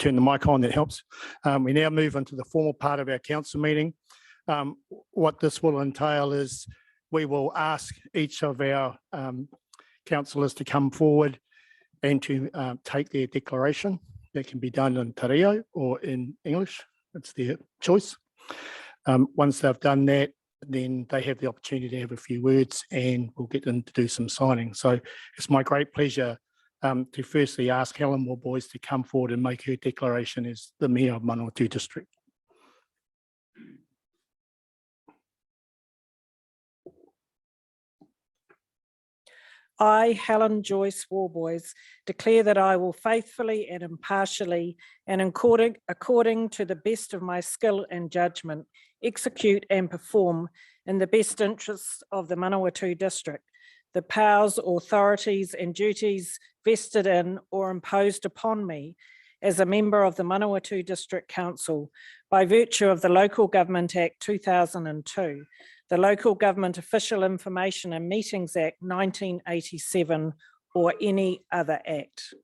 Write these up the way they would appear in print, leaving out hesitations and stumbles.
turn the mic on, that helps. We now move into the formal part of our council meeting. What this will entail is we will ask each of our councillors to come forward and to take their declaration. That can be done in te reo or in English. It's their choice. Once they've done that, then they have the opportunity to have a few words and we'll get them to do some signing. So it's my great pleasure to firstly ask Helen Boys to come forward and make her declaration as the Mayor of Manawatu District. I, Helen Joyce Warboys, declare that I will faithfully and impartially and according to the best of my skill and judgment, execute and perform in the best interests of the Manawatu District, the powers, authorities and duties vested in or imposed upon me as a member of the Manawatu District Council by virtue of the Local Government Act 2002, the Local Government Official Information and Meetings Act 1987, or any other act.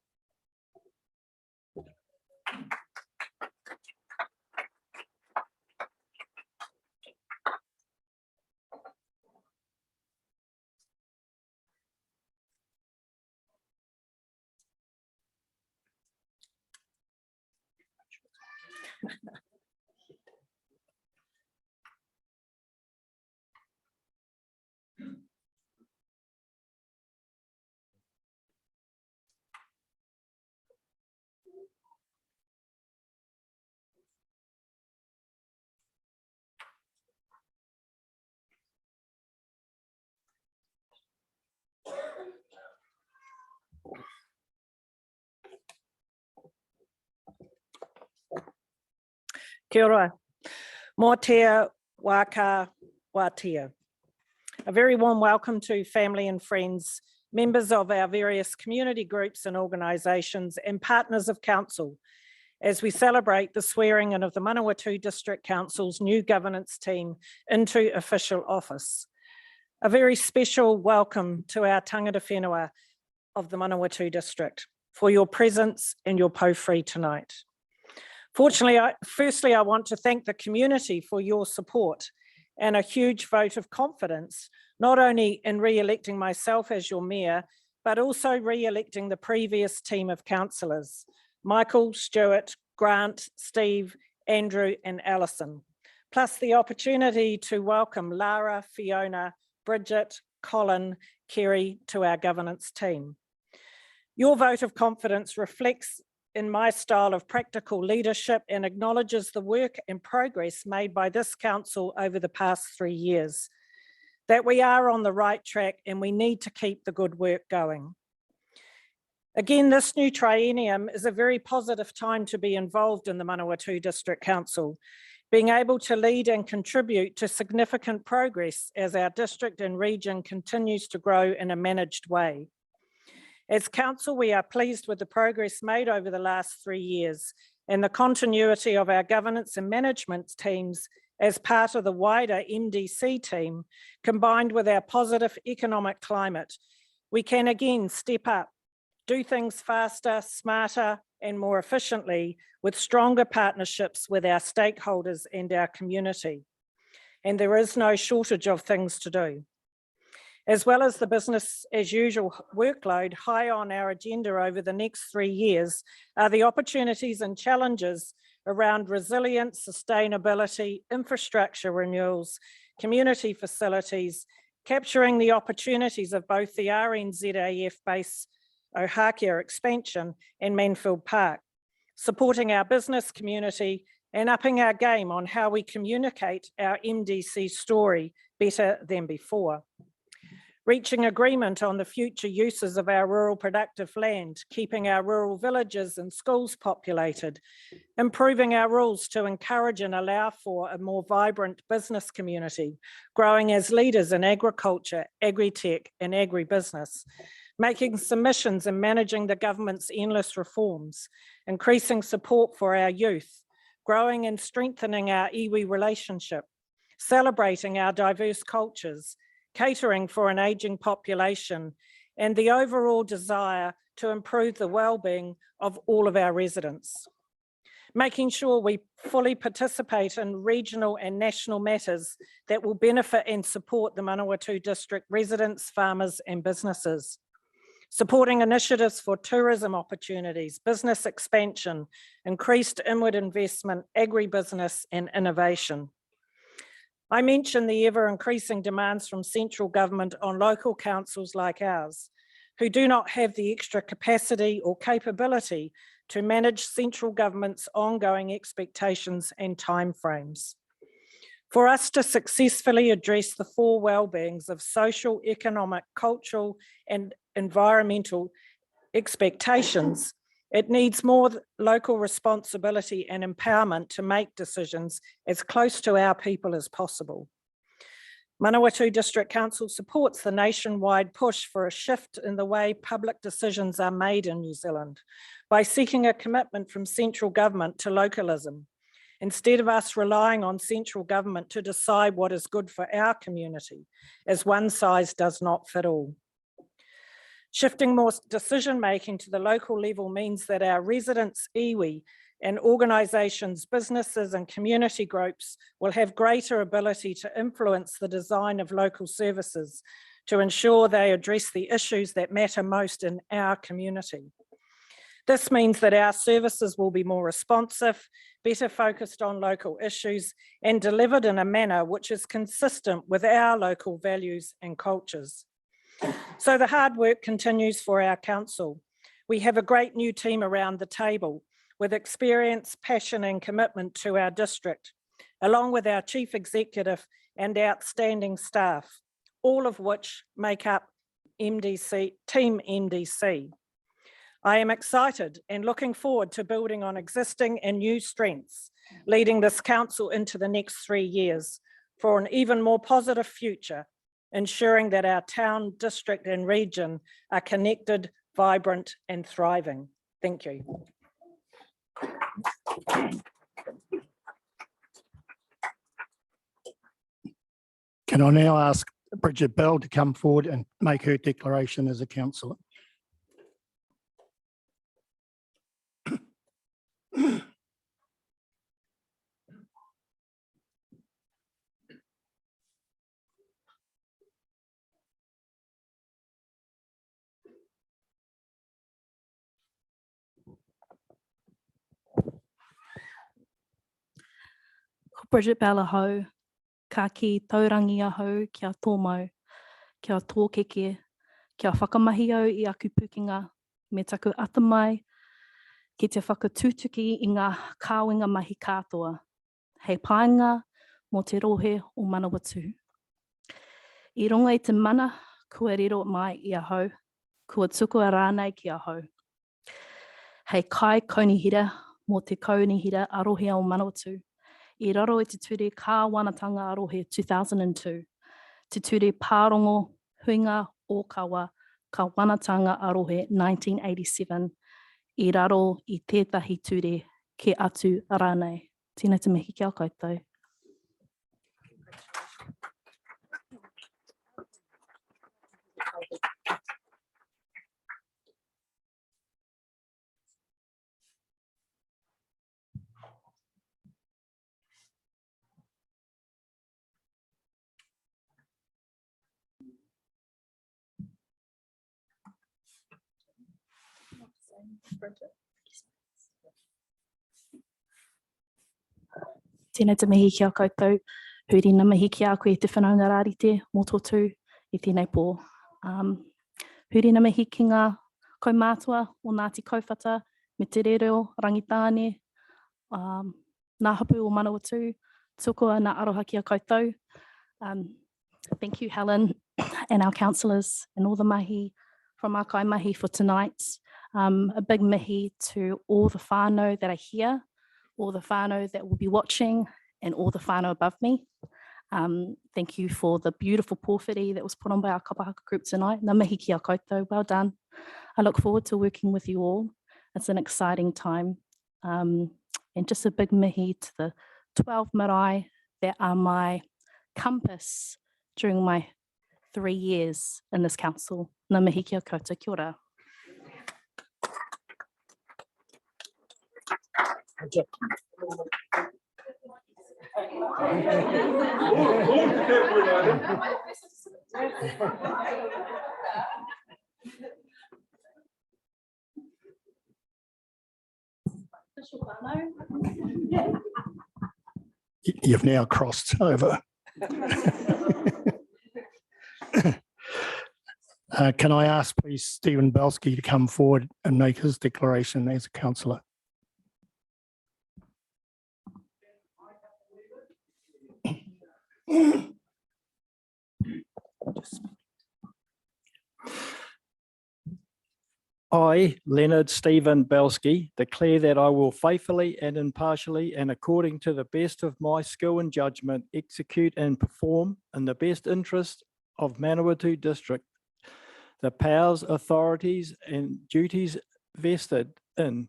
Kia ora. Mō tea waka watia. A very warm welcome to family and friends, members of our various community groups and organisations and partners of council as we celebrate the swearing in of the Manawatu District Council's new governance team into official office. A very special welcome to our tangata whenua of the Manawatu District for your presence and your pauwhiri tonight. Firstly, I want to thank the community for your support and a huge vote of confidence, not only in re-electing myself as your mayor, but also re-electing the previous team of councillors, Michael, Stuart, Grant, Steve, Andrew and Alison, plus the opportunity to welcome Lara, Fiona, Bridget, Colin, Kerry to our governance team. Your vote of confidence reflects in my style of practical leadership and acknowledges the work and progress made by this council over the past 3 years, that we are on the right track and we need to keep the good work going. Again, this new triennium is a very positive time to be involved in the Manawatu District Council, being able to lead and contribute to significant progress as our district and region continues to grow in a managed way. As council, we are pleased with the progress made over the last 3 years and the continuity of our governance and management teams as part of the wider MDC team, combined with our positive economic climate. We can again step up, do things faster, smarter and more efficiently with stronger partnerships with our stakeholders and our community. And there is no shortage of things to do. As well as the business as usual workload, high on our agenda over the next 3 years are the opportunities and challenges around resilience, sustainability, infrastructure renewals, community facilities, capturing the opportunities of both the RNZAF base Ohakea expansion and Manfield Park, supporting our business community and upping our game on how we communicate our MDC story better than before. Reaching agreement on the future uses of our rural productive land, keeping our rural villages and schools populated, improving our rules to encourage and allow for a more vibrant business community, growing as leaders in agriculture, agri-tech and agribusiness, making submissions and managing the government's endless reforms, increasing support for our youth, growing and strengthening our iwi relationship, celebrating our diverse cultures, catering for an ageing population, and the overall desire to improve the well-being of all of our residents. making sure we fully participate in regional and national matters that will benefit and support the Manawatu district residents, farmers and businesses. Supporting initiatives for tourism opportunities, business expansion, increased inward investment, agribusiness and innovation. I mentioned the ever-increasing demands from central government on local councils like ours, who do not have the extra capacity or capability to manage central government's ongoing expectations and timeframes. For us to successfully address the four well-beings of social, economic, cultural, and environmental expectations, it needs more local responsibility and empowerment to make decisions as close to our people as possible. Manawatu District Council supports the nationwide push for a shift in the way public decisions are made in New Zealand by seeking a commitment from central government to localism, instead of us relying on central government to decide what is good for our community, as one size does not fit all. Shifting more decision-making to the local level means that our residents, iwi, and organisations, businesses and community groups will have greater ability to influence the design of local services to ensure they address the issues that matter most in our community. This means that our services will be more responsive, better focused on local issues and delivered in a manner which is consistent with our local values and cultures. So the hard work continues for our council. We have a great new team around the table with experience, passion and commitment to our district, along with our chief executive and outstanding staff, all of which make up MDC, Team MDC. I am excited and looking forward to building on existing and new strengths, leading this council into the next 3 years for an even more positive future, ensuring that our town, district and region are connected, vibrant and thriving. Thank you. Can I now ask Bridget Bell to come forward and make her declaration as a councillor? Bridget Bell ahau, ka ki taurangi ahau kia tō mau, kia tō keke, kia whakamahi au I aku pukinga, me taku atamai, ki te whakatūtuki I ngā kāwenga mahi katoa, hei paenga mō te rohe o Manawatu. I runga I te mana, kua riro mai I ahau, kua tuku a rānei ki ahau. Hei kai kaunihira mō te kaunihira arohea o Manawatu. I raro I te ture kāwanatanga arohe 2002, te ture pārongo huinga o kawa ka wanatanga arohe 1987, I raro I tētahi ture ke atu rānei. Tēnā te mihi kia koutou. Tēnā te mihi kia koutou, huri na mihi ki a koe te whanaunga rārite mō tōtu I tēnei pō. Huri na mihi ki ngā kaumātua o Ngāti Kauwhata, me te reo, rangitāne, ngā hapu o Manawatu, tukua ngā aroha ki a koutou. Thank you, Helen, and our councillors and all the mahi from our kaimahi for tonight. A big mihi to all the whānau that are here, all the whānau that will be watching, and all the whānau above me. Thank you for the beautiful pōwhiri that was put on by our kapahaka group tonight. Ngā mihi ki a koutou, well done. I look forward to working with you all. It's an exciting time. And just a big mihi to the 12 marae that are my compass during my 3 years in this council. Ngā mihi ki a koutou, kia ora. You've now crossed over. Can I ask, please, Stephen Belsky to come forward and make his declaration as a councillor? I, Leonard Stephen Belsky, declare that I will faithfully and impartially and according to the best of my skill and judgment execute and perform in the best interest of Manawatu District the powers, authorities and duties vested in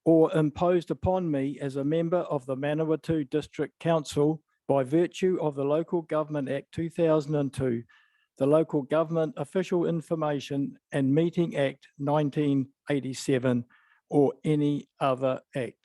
or imposed upon me as a member of the Manawatu District Council by virtue of the Local Government Act 2002, the Local Government Official Information and Meeting Act 1987, or any other act.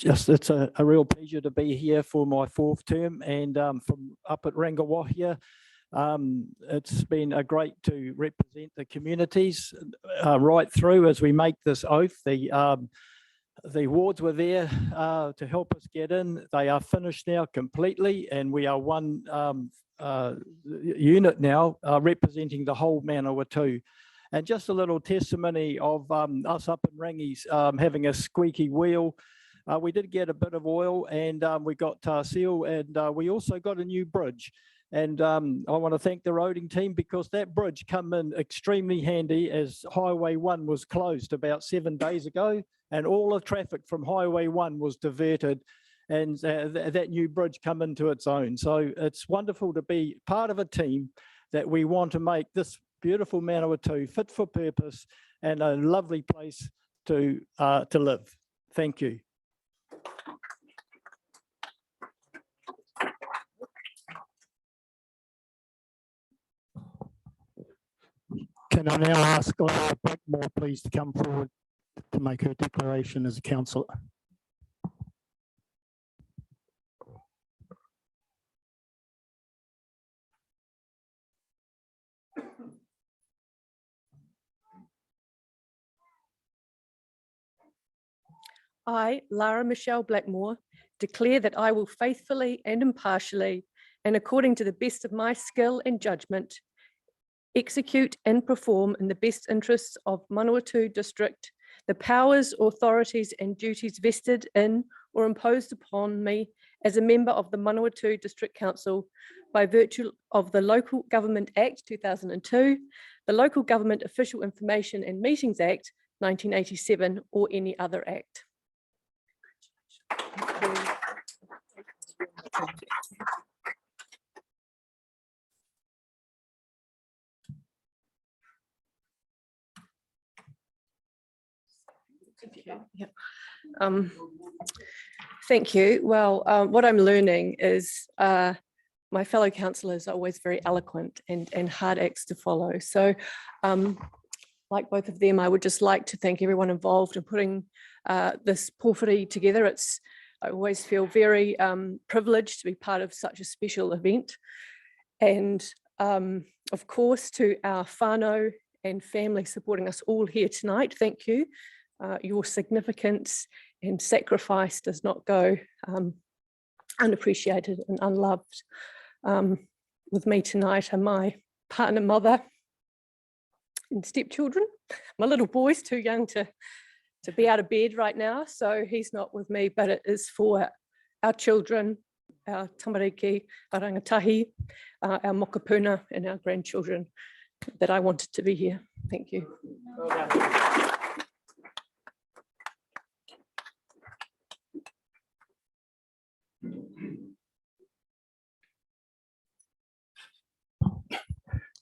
It's a real pleasure to be here for my fourth term, and from up at Rangiwahia. It's been a great to represent the communities right through as we make this oath. The wards were there to help us get in. They are finished now completely, and we are one unit now representing the whole Manawatu. And just a little testimony of us up in Rangi's having a squeaky wheel. We did get a bit of oil, and we got seal, and we also got a new bridge. And I want to thank the roading team, because that bridge come in extremely handy, as Highway 1 was closed about 7 days ago, and all the traffic from Highway 1 was diverted, and that new bridge come into its own. So it's wonderful to be part of a team that we want to make this beautiful Manawatu fit for purpose and a lovely place to live. Thank you. Can I now ask Laura Blackmore, please, to come forward to make her declaration as a councillor? I, Lara Michelle Blackmore, declare that I will faithfully and impartially, and according to the best of my skill and judgment, execute and perform in the best interests of Manawatu District the powers, authorities and duties vested in or imposed upon me as a member of the Manawatu District Council by virtue of the Local Government Act 2002, the Local Government Official Information and Meetings Act 1987, or any other act. Yeah. Thank you. Well, what I'm learning is my fellow councillors are always very eloquent and hard acts to follow. So like both of them, I would just like to thank everyone involved in putting this pōwhiri together. I always feel very privileged to be part of such a special event. And of course, to our whānau and family supporting us all here tonight, thank you. Your significance and sacrifice does not go unappreciated and unloved. With me tonight are my partner, mother, and stepchildren. My little boy's too young to be out of bed right now, so he's not with me, but it is for our children, our tamariki, our rangatahi, our mokopuna, and our grandchildren that I wanted to be here. Thank you.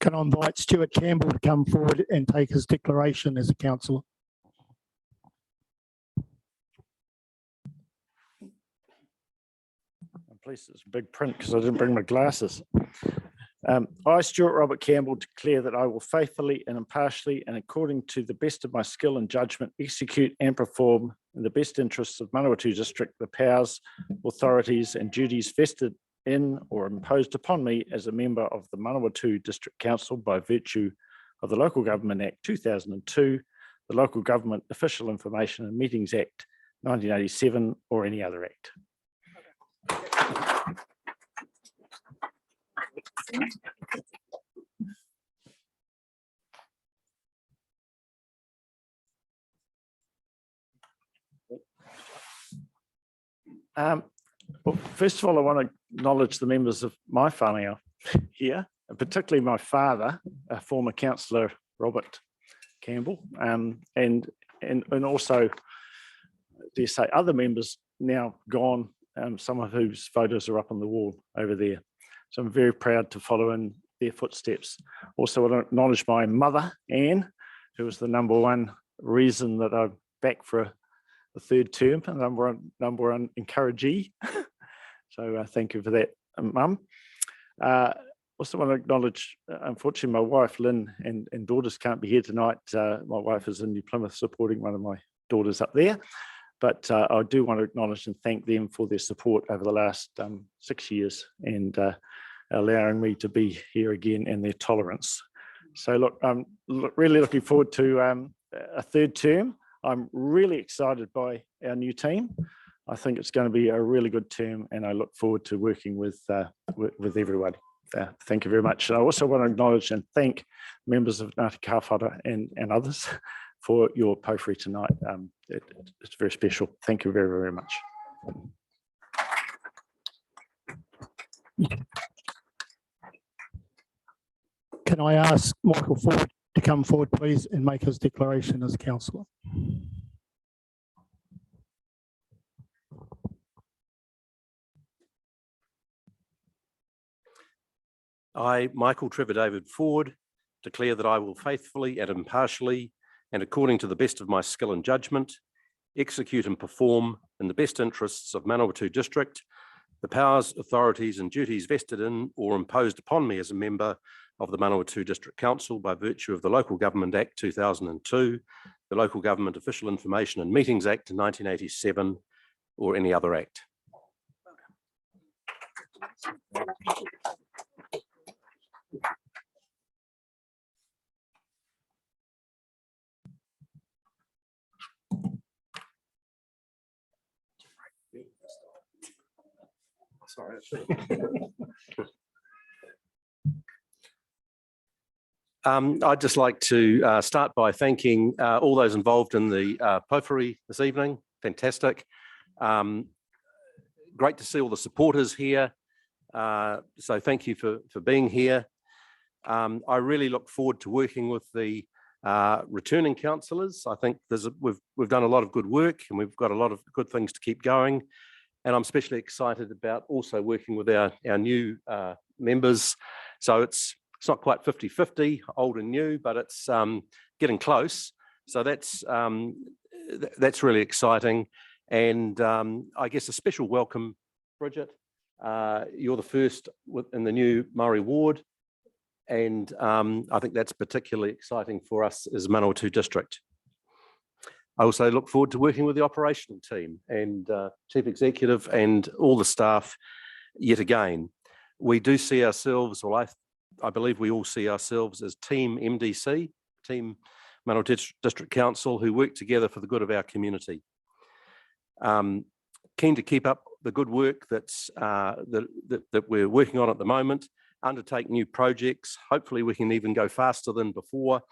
Can I invite Stuart Campbell to come forward and take his declaration as a councillor? Please, it's big print because I didn't bring my glasses. I, Stuart Robert Campbell, declare that I will faithfully and impartially and according to the best of my skill and judgment execute and perform in the best interests of Manawatu District the powers, authorities and duties vested in or imposed upon me as a member of the Manawatu District Council by virtue of the Local Government Act 2002, the Local Government Official Information and Meetings Act 1987 or any other act. Well, first of all, I want to acknowledge the members of my whānau here, and particularly my father, former councillor Robert Campbell, and also, dare say, other members now gone, some of whose photos are up on the wall over there. So I'm very proud to follow in their footsteps. Also, I want to acknowledge my mother, Anne, who was the number one reason that I'm back for the third term, and number one encouragee. So thank you for that, Mum. Also want to acknowledge, unfortunately, my wife, Lynn, and daughters can't be here tonight. My wife is in New Plymouth supporting one of my daughters up there. But I do want to acknowledge and thank them for their support over the last 6 years and allowing me to be here again and their tolerance. So look, I'm really looking forward to a third term. I'm really excited by our new team. I think it's going to be a really good term and I look forward to working with everybody. Thank you very much. I also want to acknowledge and thank members of Ngāti Kāwhata and others for your pōwhiri tonight. It's very special. Thank you very, very much. Can I ask Michael Ford to come forward, please, and make his declaration as councillor? I, Michael Trevor David Ford, declare that I will faithfully and impartially and according to the best of my skill and judgment, execute and perform in the best interests of Manawatu District, the powers, authorities and duties vested in or imposed upon me as a member of the Manawatu District Council by virtue of the Local Government Act 2002, the Local Government Official Information and Meetings Act 1987, or any other act. Sorry. I'd just like to start by thanking all those involved in the pōwhiri this evening. Fantastic. Great to see all the supporters here. So thank you for being here. I really look forward to working with the returning councillors. I think we've done a lot of good work and we've got a lot of good things to keep going. And I'm especially excited about also working with our new members. So it's not quite 50-50, old and new, but it's getting close. So that's really exciting. And I guess a special welcome, Bridget. You're the first in the new Māori ward. And I think that's particularly exciting for us as Manawatu District. I also look forward to working with the operational team and Chief Executive and all the staff yet again. We do see ourselves, well, I believe we all see ourselves as Team MDC, Team Manawatu District Council, who work together for the good of our community. Keen to keep up the good work that we're working on at the moment, undertake new projects. Hopefully we can even go faster than before.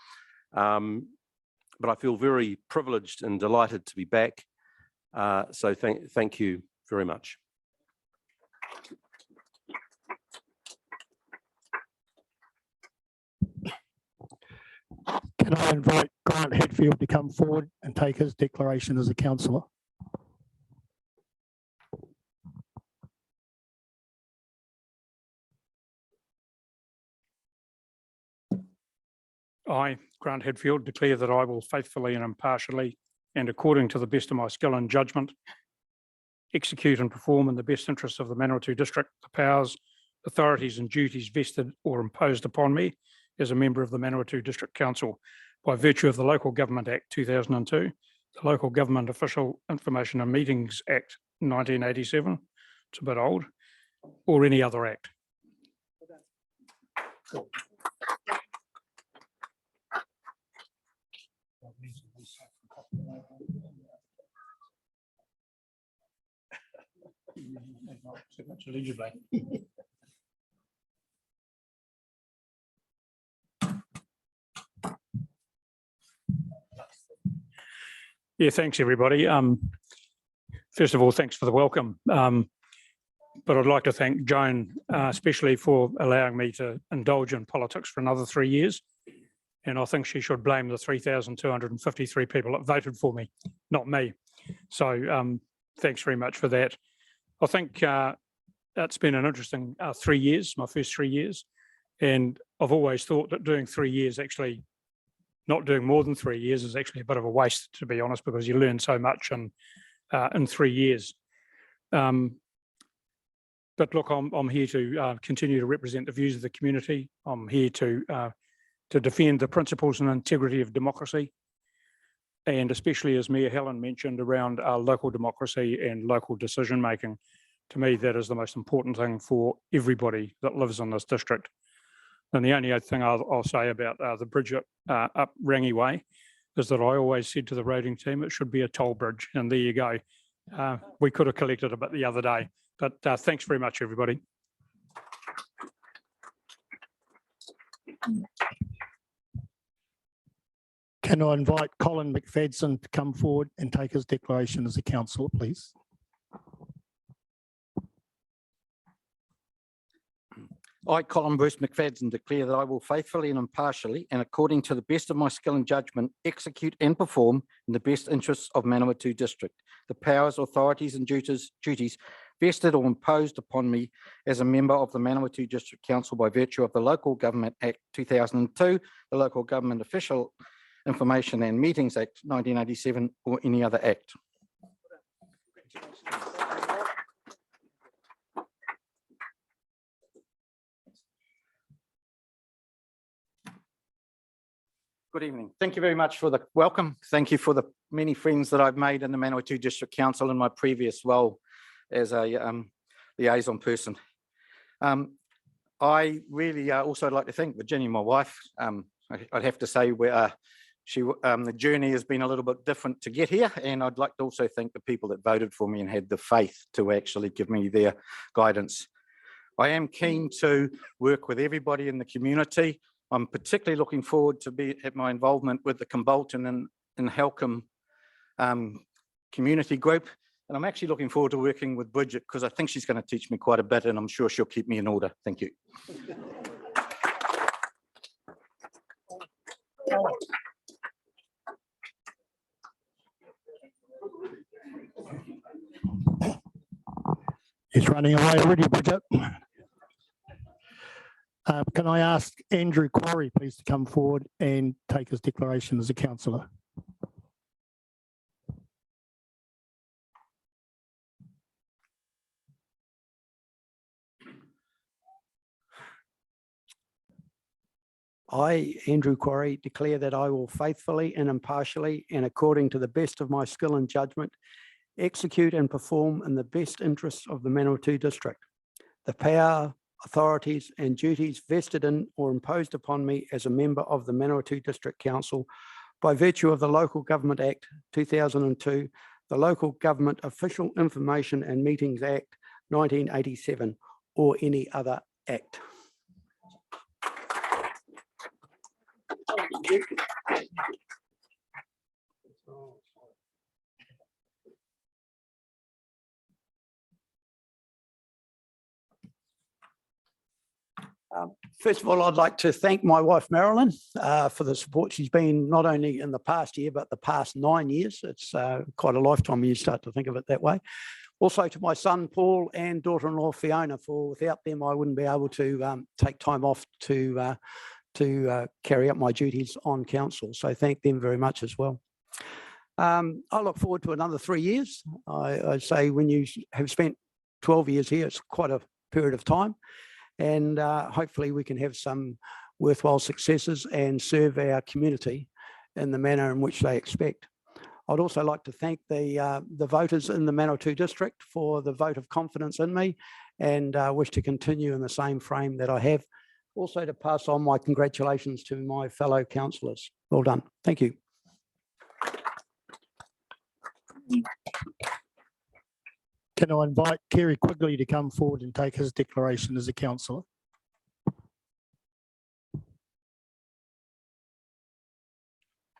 But I feel very privileged and delighted to be back. So thank you very much. Can I invite Grant Hadfield to come forward and take his declaration as a councillor? I, Grant Hadfield, declare that I will faithfully and impartially and according to the best of my skill and judgment execute and perform in the best interests of the Manawatu district the powers, authorities and duties vested or imposed upon me as a member of the Manawatu District Council by virtue of the Local Government Act 2002, the Local Government Official Information and Meetings Act 1987, it's a bit old, or any other act. Yeah, thanks everybody. First of all, thanks for the welcome. But I'd like to thank Joan, especially for allowing me to indulge in politics for another 3 years. And I think she should blame the 3,253 people that voted for me, not me. So thanks very much for that. I think it's been an interesting 3 years, my first 3 years. And I've always thought that doing 3 years, actually not doing more than 3 years, is actually a bit of a waste, to be honest, because you learn so much in 3 years. But look, I'm here to continue to represent the views of the community. I'm here to defend the principles and integrity of democracy, and especially, as Mayor Helen mentioned, around local democracy and local decision making. To me, that is the most important thing for everybody that lives in this district. And the only other thing I'll say about the bridge up Rangi Way is that I always said to the roading team, it should be a toll bridge, and there you go. We could have collected a bit the other day, but thanks very much, everybody. Can I invite Colin McFadden to come forward and take his declaration as a councillor, please? I, Colin Bruce McFadden, declare that I will faithfully and impartially and according to the best of my skill and judgment execute and perform in the best interests of Manawatu District the powers, authorities and duties vested or imposed upon me as a member of the Manawatu District Council by virtue of the Local Government Act 2002, the Local Government Official Information and Meetings Act 1987, or any other act. Good evening. Thank you very much for the welcome. Thank you for the many friends that I've made in the Manawatu District Council in my previous role as a liaison person. I really also like to thank Virginia, my wife. I'd have to say the journey has been a little bit different to get here, and I'd like to also thank the people that voted for me and had the faith to actually give me their guidance. I am keen to work with everybody in the community. I'm particularly looking forward to be at my involvement with the Kimbolton and Halcombe community group. And I'm actually looking forward to working with Bridget because I think she's going to teach me quite a bit, and I'm sure she'll keep me in order. Thank you. He's running away already, Bridget. Can I ask Andrew Quarry, please, to come forward and take his declaration as a councillor? I, Andrew Quarry, declare that I will faithfully and impartially and according to the best of my skill and judgment execute and perform in the best interests of the Manawatu District the power, authorities and duties vested in or imposed upon me as a member of the Manawatu District Council by virtue of the Local Government Act 2002, the Local Government Official Information and Meetings Act 1987, or any other act. First of all, I'd like to thank my wife, Marilyn, for the support she's been not only in the past year, but the past 9 years. It's quite a lifetime when you start to think of it that way. Also to my son, Paul, and daughter-in-law, Fiona, for without them, I wouldn't be able to take time off to carry out my duties on council. So thank them very much as well. I look forward to another 3 years. I say when you have spent 12 years here, it's quite a period of time. And hopefully we can have some worthwhile successes and serve our community in the manner in which they expect. I'd also like to thank the voters in the Manawatu district for the vote of confidence in me, and wish to continue in the same frame that I have. Also to pass on my congratulations to my fellow councillors. Well done. Thank you. Can I invite Kerry Quigley to come forward and take his declaration as a councillor?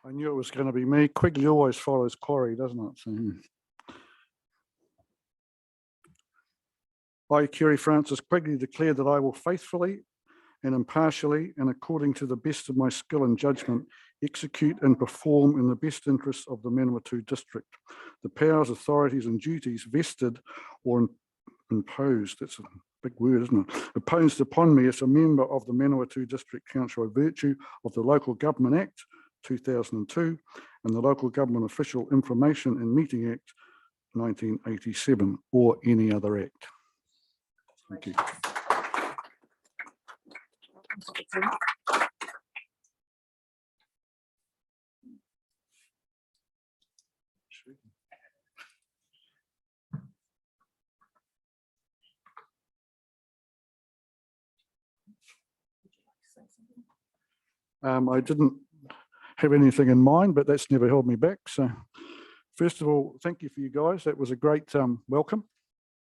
I knew it was going to be me. Quigley always follows Quarry, doesn't it? So, I, Kerry Francis Quigley, declare that I will faithfully and impartially and according to the best of my skill and judgment execute and perform in the best interests of the Manawatu district the powers, authorities and duties vested or imposed, that's a big word, isn't it, imposed upon me as a member of the Manawatu District Council by virtue of the Local Government Act 2002 and the Local Government Official Information and Meeting Act 1987 or any other act. Thank you. I didn't have anything in mind, but that's never held me back. So first of all, thank you for you guys. That was a great welcome.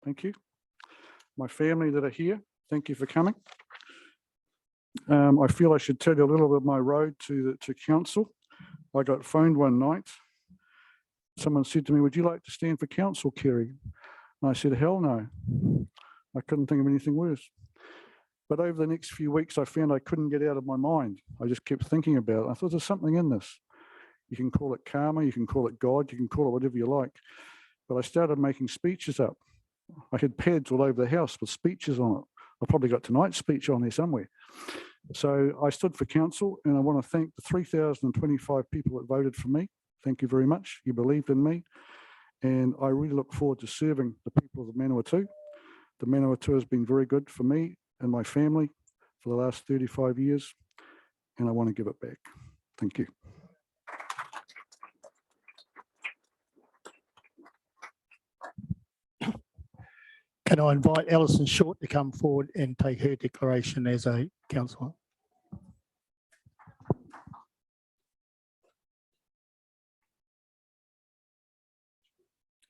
Thank you. My family that are here, thank you for coming. I feel I should tell you a little bit of my road to council. I got phoned one night. Someone said to me, would you like to stand for council, Kerry? And I said, hell no. I couldn't think of anything worse. But over the next few weeks, I found I couldn't get out of my mind. I just kept thinking about it. I thought there's something in this. You can call it karma, you can call it God, you can call it whatever you like. But I started making speeches up. I had pads all over the house with speeches on it. I've probably got tonight's speech on there somewhere. So I stood for council, and I want to thank the 3,025 people that voted for me. Thank you very much. You believed in me. And I really look forward to serving the people of the Manawatu. The Manawatu has been very good for me and my family for the last 35 years, and I want to give it back. Thank you. Can I invite Alison Short to come forward and take her declaration as a councillor?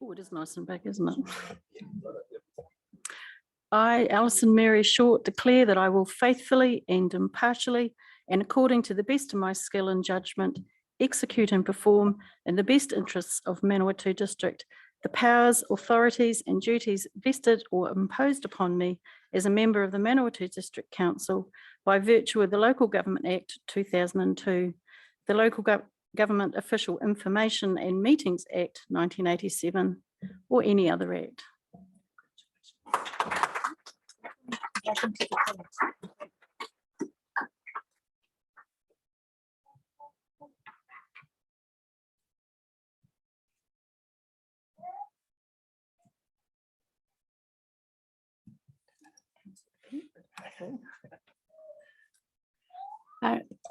Oh, it is nice and big, isn't it? I, Alison Mary Short, declare that I will faithfully and impartially and according to the best of my skill and judgment execute and perform in the best interests of Manawatu District the powers, authorities and duties vested or imposed upon me as a member of the Manawatu District Council by virtue of the Local Government Act 2002, the Local Government Official Information and Meetings Act 1987, or any other act.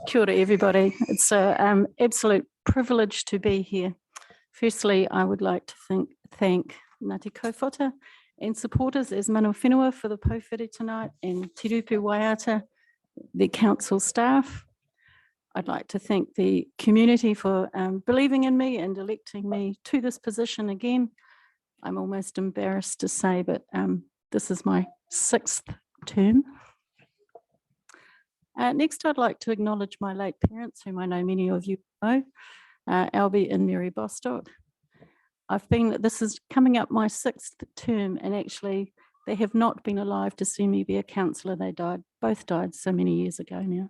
Kia ora, everybody. It's an absolute privilege to be here. Firstly, I would like to thank Ngāti Kōwhata and supporters as mana whenua for the pouwhere tonight, and Te Rupu Waiata, the council staff. I'd like to thank the community for believing in me and electing me to this position again. I'm almost embarrassed to say, but this is my 6th term. Next, I'd like to acknowledge my late parents, whom I know many of you know, Albie and Mary Bostock. This is coming up my 6th term, and actually they have not been alive to see me be a councillor. They both died so many years ago now.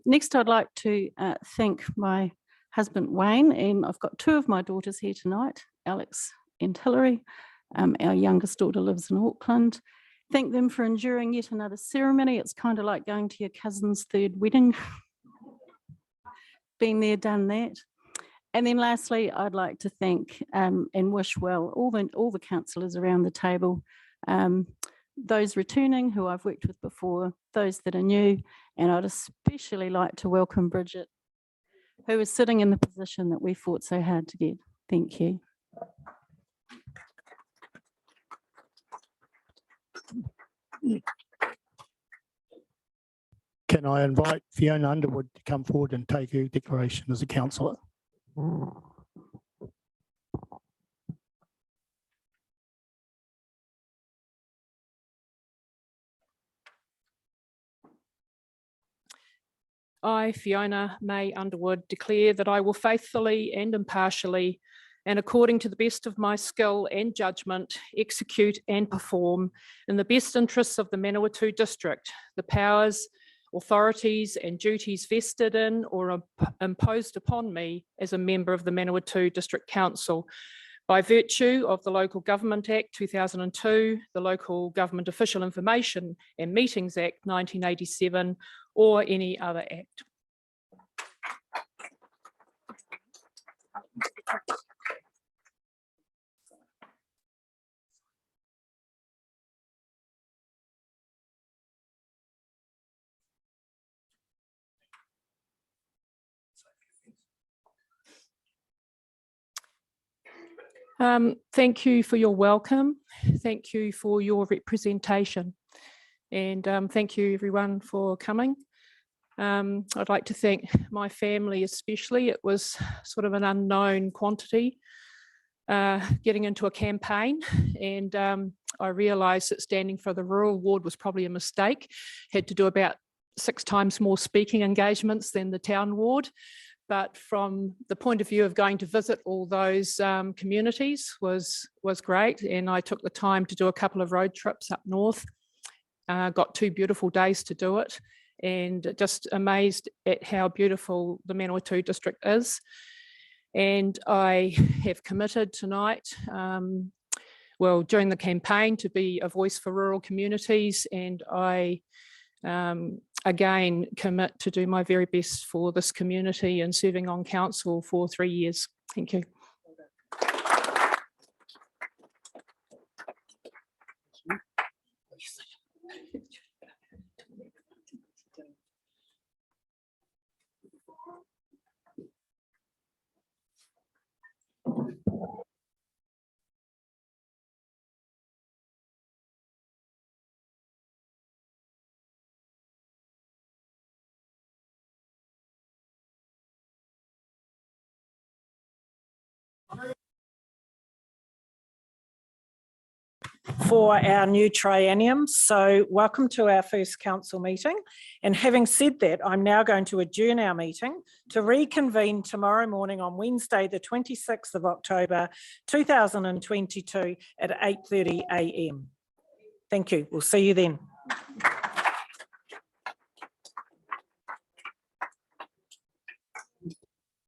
Next, I'd like to thank my husband Wayne, and I've got 2 of my daughters here tonight, Alex and Hillary. Our youngest daughter lives in Auckland. Thank them for enduring yet another ceremony. It's kind of like going to your cousin's 3rd wedding. Been there, done that. And then lastly, I'd like to thank and wish well all the councillors around the table, those returning who I've worked with before, those that are new, and I'd especially like to welcome Bridget, who is sitting in the position that we fought so hard to get. Thank you. Can I invite Fiona Underwood to come forward and take her declaration as a councillor? I, Fiona May Underwood, declare that I will faithfully and impartially and according to the best of my skill and judgment, execute and perform in the best interests of the Manawatu district, the powers, authorities and duties vested in or imposed upon me as a member of the Manawatu District Council by virtue of the Local Government Act 2002, the Local Government Official Information and Meetings Act 1987, or any other act. Thank you for your welcome. Thank you for your representation. And thank you everyone for coming. I'd like to thank my family especially. It was sort of an unknown quantity getting into a campaign, and I realised that standing for the rural ward was probably a mistake. Had to do about 6 times more speaking engagements than the town ward. But from the point of view of going to visit all those communities was great. And I took the time to do a couple of road trips up north. Got 2 beautiful days to do it, and just amazed at how beautiful the Manawatu district is. And I have committed tonight, well, during the campaign, to be a voice for rural communities, and I again commit to do my very best for this community and serving on council for 3 years. Thank you. For our new triennium. So welcome to our first council meeting. And having said that, I'm now going to adjourn our meeting to reconvene tomorrow morning on Wednesday, the 26th of October, 2022 at 8:30 a.m. Thank you. We'll see you then.